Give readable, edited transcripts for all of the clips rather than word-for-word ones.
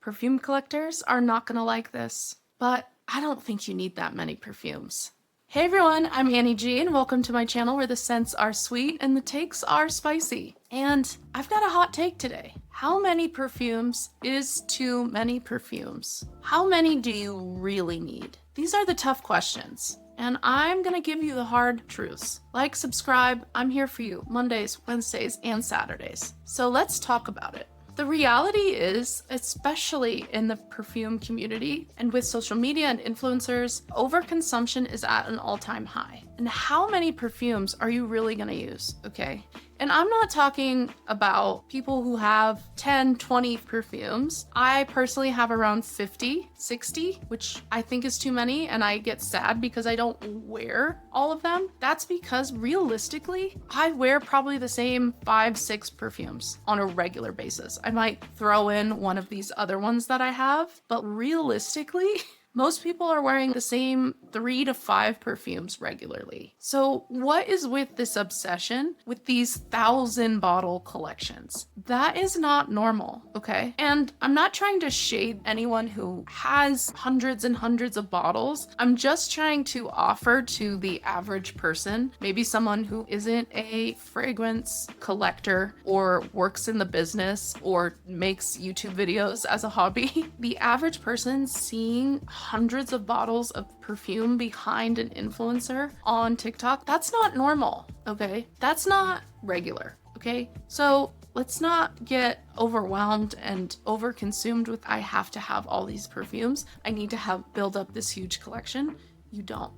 Perfume collectors are not gonna like this, but I don't think you need that many perfumes. Hey everyone, I'm Annie G and welcome to my channel where the scents are sweet and the takes are spicy. And I've got a hot take today. How many perfumes is too many perfumes? How many do you really need? These are the tough questions. And I'm gonna give you the hard truths. Like, subscribe, I'm here for you Mondays, Wednesdays, and Saturdays. So let's talk about it. The reality is, especially in the perfume community and with social media and influencers, overconsumption is at an all-time high. And how many perfumes are you really gonna use, okay? And I'm not talking about people who have 10, 20 perfumes. I personally have around 50, 60, which I think is too many, and I get sad because I don't wear all of them. That's because realistically, I wear probably the same 5, 6 perfumes on a regular basis. I might throw in one of these other ones that I have, but realistically, most people are wearing the same 3 to 5 perfumes regularly. So what is with this obsession with these 1,000-bottle collections? That is not normal, okay? And I'm not trying to shade anyone who has hundreds and hundreds of bottles. I'm just trying to offer to the average person, maybe someone who isn't a fragrance collector or works in the business or makes YouTube videos as a hobby. The average person seeing hundreds of bottles of perfume behind an influencer on TikTok, that's not normal, okay? That's not regular, okay? So let's not get overwhelmed and overconsumed with, I have to have all these perfumes. I need to build up this huge collection. You don't.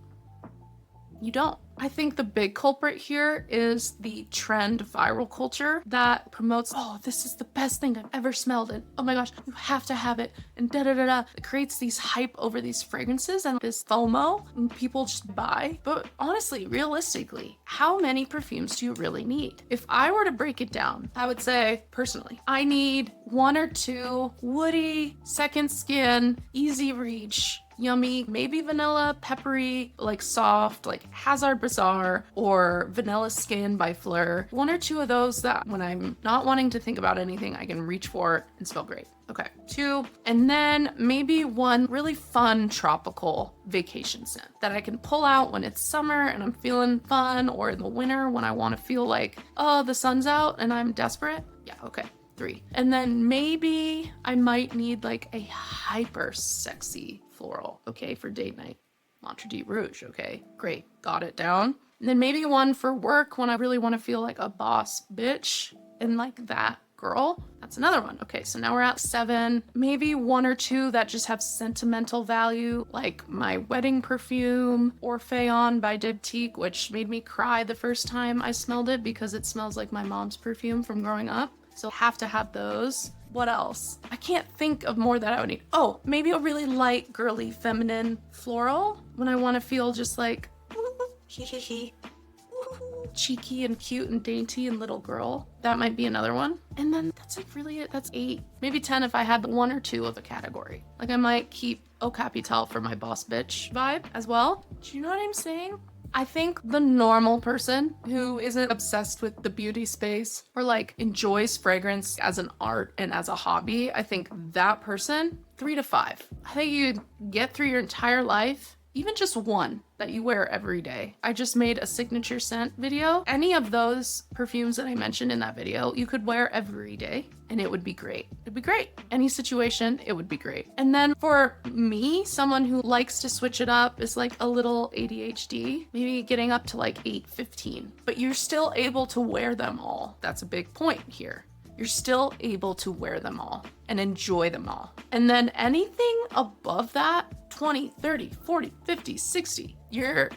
You don't. I think the big culprit here is the trend viral culture that promotes, oh, this is the best thing I've ever smelled, and oh my gosh, you have to have it, and da-da-da-da. It creates these hype over these fragrances and this FOMO, and people just buy. But honestly, realistically, how many perfumes do you really need? If I were to break it down, I would say, personally, I need 1 or 2 woody, second skin, easy reach, yummy, maybe vanilla, peppery, like soft, like Hazard Bazaar or Vanilla Skin by Fleur. 1 or 2 of those that when I'm not wanting to think about anything, I can reach for and smell great. Okay, 2. And then maybe 1 really fun tropical vacation scent that I can pull out when it's summer and I'm feeling fun, or in the winter when I want to feel like, oh, the sun's out and I'm desperate. Yeah, okay. 3. And then maybe I might need like a hyper sexy floral, okay, for date night. Montre de Rouge, okay, great, got it down. And then maybe 1 for work when I really want to feel like a boss bitch and like that girl. That's another one. Okay, so now we're at 7. Maybe 1 or 2 that just have sentimental value, like my wedding perfume, Orpheon by Diptyque, which made me cry the first time I smelled it because it smells like my mom's perfume from growing up. So have to have those. What else? I can't think of more that I would need. Oh, maybe a really light, girly, feminine floral when I want to feel just like cheeky and cute and dainty and little girl. That might be another one. And then that's like really it. That's 8. Maybe 10 if I had 1 or 2 of a category. Like I might keep Eau Capitale for my boss bitch vibe as well. Do you know what I'm saying? I think the normal person who isn't obsessed with the beauty space or like enjoys fragrance as an art and as a hobby, I think that person, 3 to 5. I think you'd get through your entire life, even just 1 that you wear every day. I just made a signature scent video. Any of those perfumes that I mentioned in that video, you could wear every day and it would be great. It'd be great. Any situation, it would be great. And then for me, someone who likes to switch it up is like a little ADHD, maybe getting up to like 8, 15, but you're still able to wear them all. That's a big point here. You're still able to wear them all and enjoy them all. And then anything above that, 20, 30, 40, 50, 60,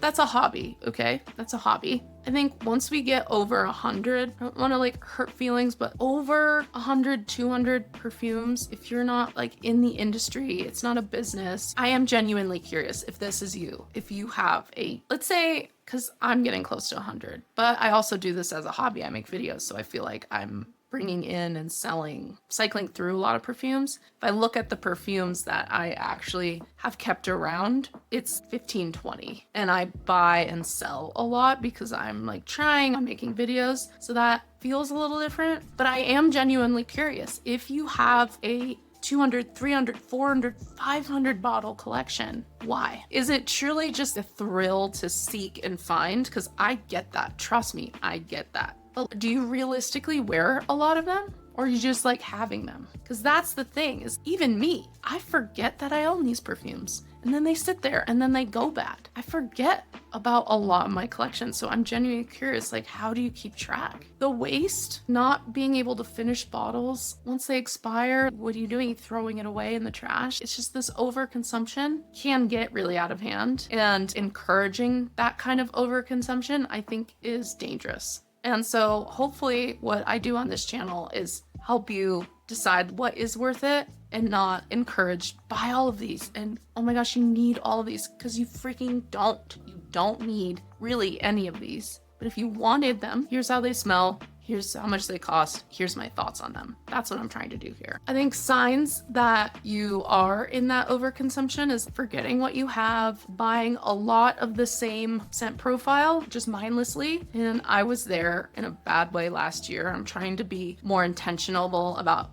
that's a hobby, okay? That's a hobby. I think once we get over 100, I don't want to like hurt feelings, but over 100, 200 perfumes, if you're not like in the industry, it's not a business. I am genuinely curious if this is you, if you have let's say, because I'm getting close to 100, but I also do this as a hobby. I make videos, so I feel like I'm bringing in and cycling through a lot of perfumes. If I look at the perfumes that I actually have kept around, it's 15, 20. And I buy and sell a lot because I'm like I'm making videos. So that feels a little different. But I am genuinely curious. If you have a 200, 300, 400, 500 bottle collection. Why? Is it truly just a thrill to seek and find? Because I get that. Trust me, I get that. But do you realistically wear a lot of them? Or you just like having them? Because that's the thing, is even me, I forget that I own these perfumes. And then they sit there and then they go bad. I forget about a lot of my collection. So I'm genuinely curious, like, how do you keep track? The waste, not being able to finish bottles once they expire, what are you doing? Throwing it away in the trash? It's just this overconsumption can get really out of hand, and encouraging that kind of overconsumption, I think, is dangerous. And so hopefully what I do on this channel is help you decide what is worth it and not encourage buy all of these. And oh my gosh, you need all of these, because you freaking don't. You don't need really any of these. But if you wanted them, here's how they smell. Here's how much they cost. Here's my thoughts on them. That's what I'm trying to do here. I think signs that you are in that overconsumption is forgetting what you have, buying a lot of the same scent profile, just mindlessly. And I was there in a bad way last year. I'm trying to be more intentional about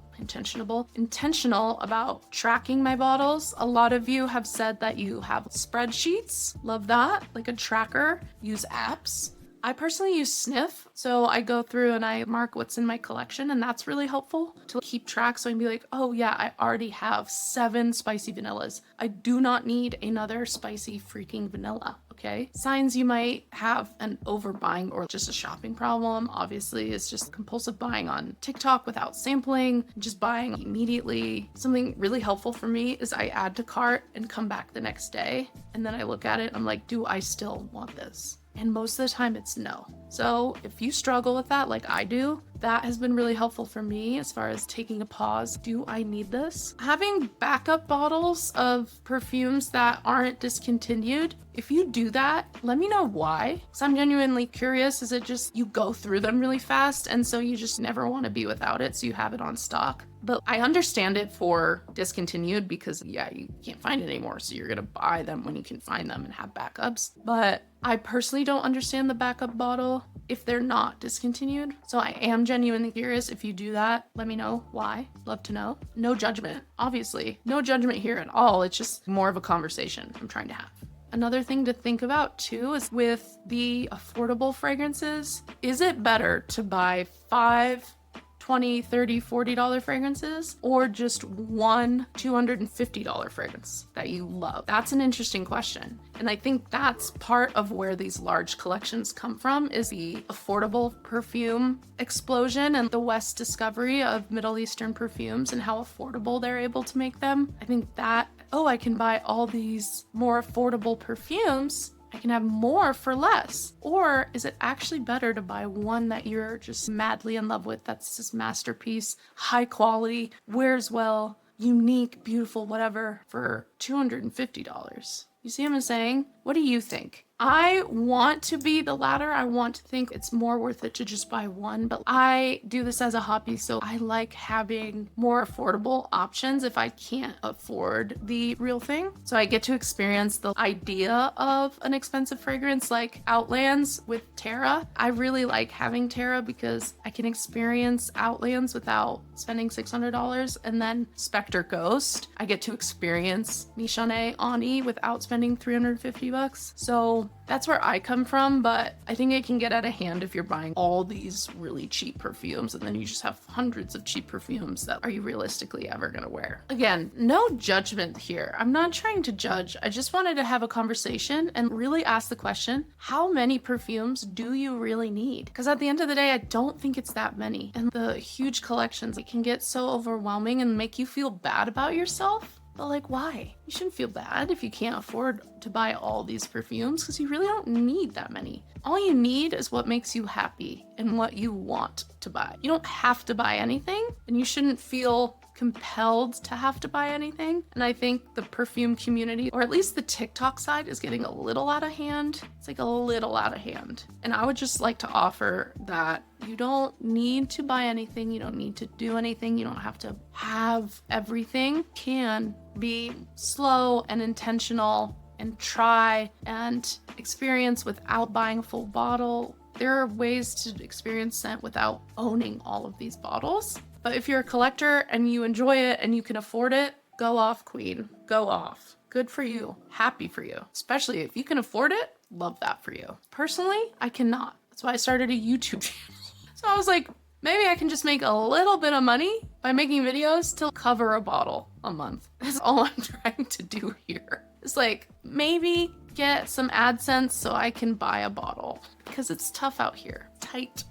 tracking my bottles. A lot of you have said that you have spreadsheets. Love that. Like a tracker. Use apps. I personally use Sniff, so I go through and I mark what's in my collection, and that's really helpful to keep track. So I can be like, oh yeah, I already have 7 spicy vanillas. I do not need another spicy freaking vanilla, okay? Signs you might have an overbuying or just a shopping problem, obviously, is just compulsive buying on TikTok without sampling, just buying immediately. Something really helpful for me is I add to cart and come back the next day, and then I look at it, I'm like, do I still want this? And most of the time it's no. So if you struggle with that like I do, that has been really helpful for me as far as taking a pause. Do I need this? Having backup bottles of perfumes that aren't discontinued. If you do that, let me know why. Because I'm genuinely curious. Is it just you go through them really fast and so you just never want to be without it, so you have it on stock? But I understand it for discontinued because, yeah, you can't find it anymore. So you're going to buy them when you can find them and have backups. But I personally don't understand the backup bottle if they're not discontinued. So I am genuinely curious. If you do that, let me know why. Love to know. No judgment, obviously. No judgment here at all. It's just more of a conversation I'm trying to have. Another thing to think about too is with the affordable fragrances, is it better to buy 5 $20, $30, $40 fragrances, or just one $250 fragrance that you love? That's an interesting question. And I think that's part of where these large collections come from, is the affordable perfume explosion and the West discovery of Middle Eastern perfumes and how affordable they're able to make them. I think that, oh, I can buy all these more affordable perfumes, I can have more for less. Or is it actually better to buy one that you're just madly in love with, that's this masterpiece, high quality, wears well, unique, beautiful, whatever, for $250? You see what I'm saying? What do you think? I want to be the latter. I want to think it's more worth it to just buy one, but I do this as a hobby, so I like having more affordable options if I can't afford the real thing. So I get to experience the idea of an expensive fragrance like Outlands with Terra. I really like having Terra because I can experience Outlands without spending $600, and then Spectre Ghost, I get to experience Michonne Ani without spending $350. So that's where I come from, but I think it can get out of hand if you're buying all these really cheap perfumes and then you just have hundreds of cheap perfumes that are you realistically ever gonna wear? Again, no judgment here. I'm not trying to judge. I just wanted to have a conversation and really ask the question, how many perfumes do you really need? Because at the end of the day, I don't think it's that many. And the huge collections, it can get so overwhelming and make you feel bad about yourself. But like, why? You shouldn't feel bad if you can't afford to buy all these perfumes, because you really don't need that many. All you need is what makes you happy and what you want to buy. You don't have to buy anything, and you shouldn't feel compelled to have to buy anything. And I think the perfume community, or at least the TikTok side, is getting a little out of hand. It's like a little out of hand. And I would just like to offer that you don't need to buy anything. You don't need to do anything. You don't have to have everything. You can be slow and intentional and try and experience without buying a full bottle. There are ways to experience scent without owning all of these bottles. But if you're a collector and you enjoy it and you can afford it, go off, queen. Go off. Good for you. Happy for you. Especially if you can afford it, love that for you. Personally, I cannot. That's why I started a YouTube channel. So I was like, maybe I can just make a little bit of money by making videos to cover a bottle a month. That's all I'm trying to do here. It's like, maybe get some AdSense so I can buy a bottle because it's tough out here. Tight.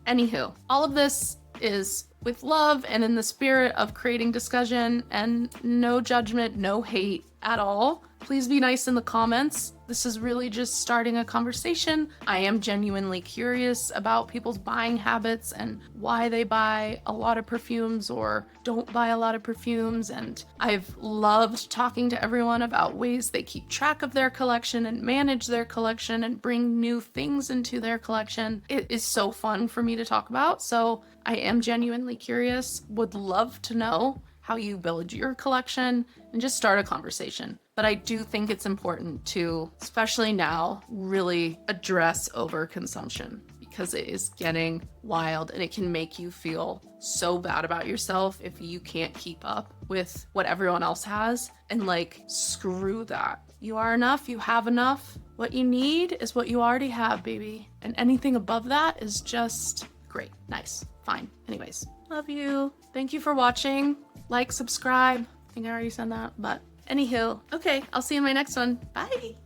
Anywho, all of this is with love and in the spirit of creating discussion and no judgment, no hate at all. Please be nice in the comments. This is really just starting a conversation. I am genuinely curious about people's buying habits and why they buy a lot of perfumes or don't buy a lot of perfumes. And I've loved talking to everyone about ways they keep track of their collection and manage their collection and bring new things into their collection. It is so fun for me to talk about. So I am genuinely curious, would love to know how you build your collection and just start a conversation. But I do think it's important to, especially now, really address overconsumption because it is getting wild and it can make you feel so bad about yourself if you can't keep up with what everyone else has. And like, screw that. You are enough, you have enough. What you need is what you already have, baby. And anything above that is just great, nice, fine. Anyways, love you. Thank you for watching. Like, subscribe. I think I already said that, but anywho, okay, I'll see you in my next one. Bye.